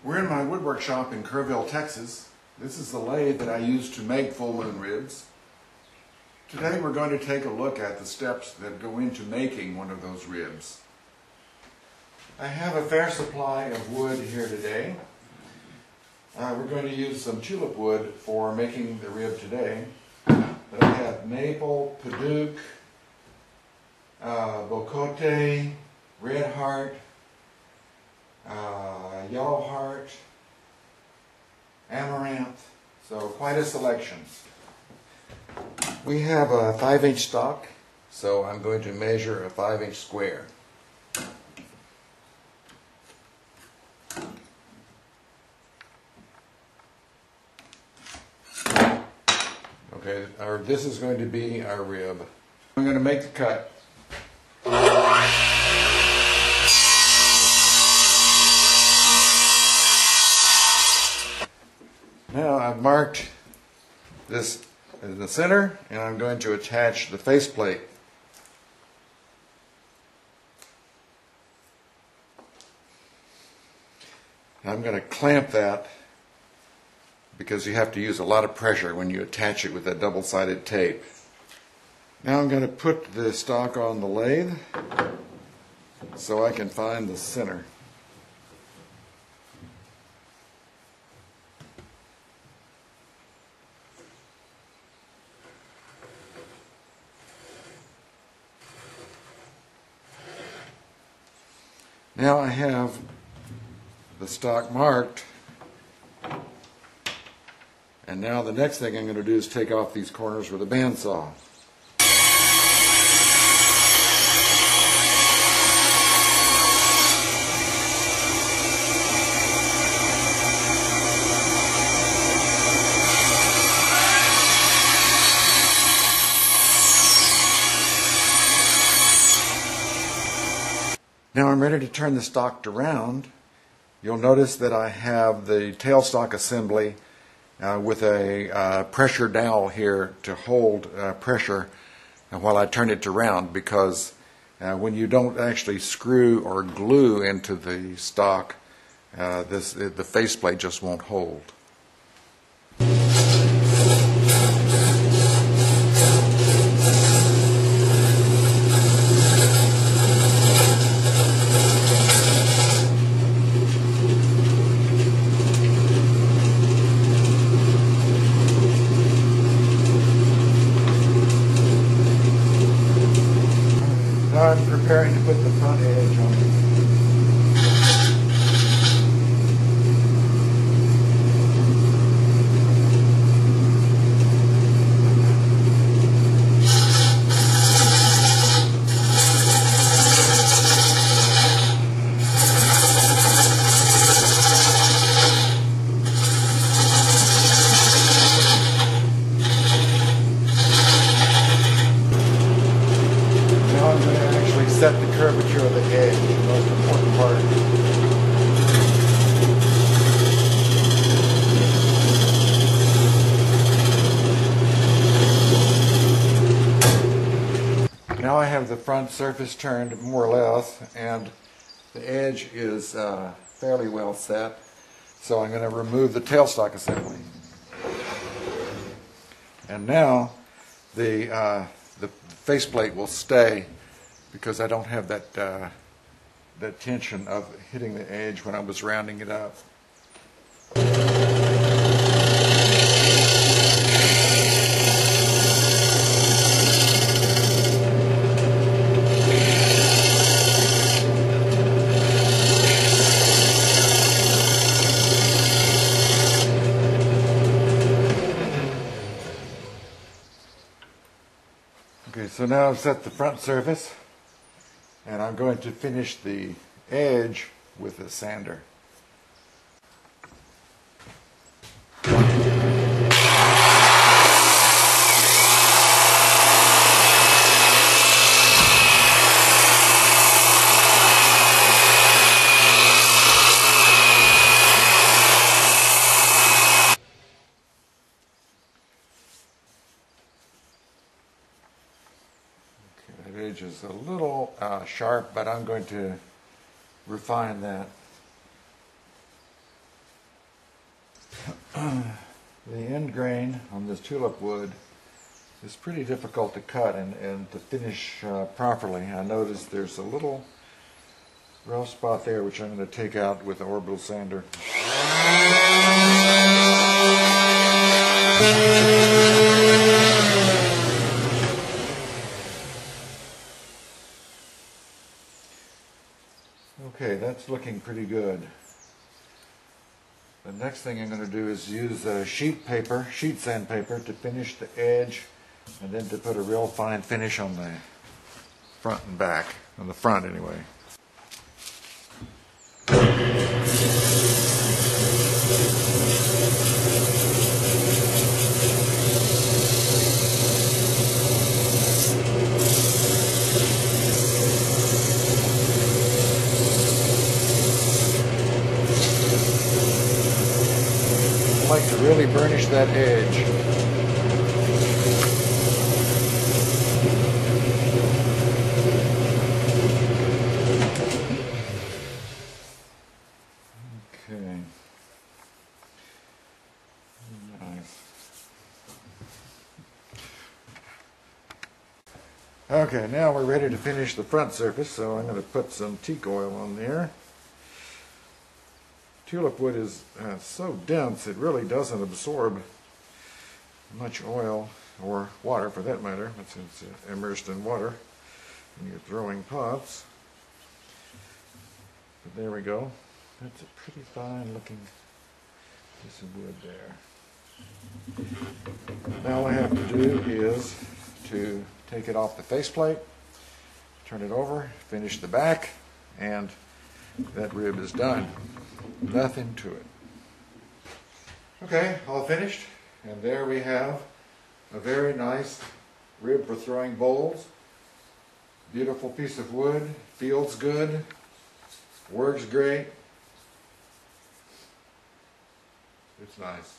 We're in my woodwork shop in Kerrville, Texas. This is the lathe that I use to make full moon ribs. Today we're going to take a look at the steps that go into making one of those ribs. I have a fair supply of wood here today. We're going to use some tulip wood for making the rib today. But I have maple, padauk, bocote, red heart, yellow heart, amaranth, so quite a selection. We have a 5-inch stock, so I'm going to measure a 5-inch square. Okay, this is going to be our rib. I'm going to make the cut. Now I've marked this in the center, and I'm going to attach the faceplate. I'm going to clamp that because you have to use a lot of pressure when you attach it with that double-sided tape. Now I'm going to put the stock on the lathe so I can find the center. Now I have the stock marked, and now the next thing I'm going to do is take off these corners with a bandsaw. Now I'm ready to turn the stock around. You'll notice that I have the tailstock assembly with a pressure dowel here to hold pressure while I turn it around, because when you don't actually screw or glue into the stock, the faceplate just won't hold. Now I'm preparing to put the front edge on it. Set the curvature of the edge, the most important part. Now I have the front surface turned more or less, and the edge is fairly well set, so I'm going to remove the tailstock assembly. And now the faceplate will stay, because I don't have that tension of hitting the edge when I was rounding it up. Okay, so now I've set the front surface, and I'm going to finish the edge with a sander. That edge is a little sharp, but I'm going to refine that. The end grain on this tulip wood is pretty difficult to cut and to finish properly. I noticed there's a little rough spot there which I'm going to take out with the orbital sander. Okay, that's looking pretty good. The next thing I'm going to do is use sheet sandpaper to finish the edge and then to put a real fine finish on the front and back, on the front anyway. I like to really burnish that edge. Okay. Nice. Okay, now we're ready to finish the front surface, so I'm going to put some teak oil on there. Tulip wood is so dense it really doesn't absorb much oil or water for that matter. It's immersed in water when you're throwing pots. But there we go. That's a pretty fine looking piece of wood there. Now all I have to do is to take it off the faceplate, turn it over, finish the back, and that rib is done. Nothing to it. Okay, all finished, and there we have a very nice rib for throwing bowls. Beautiful piece of wood, feels good, works great. It's nice.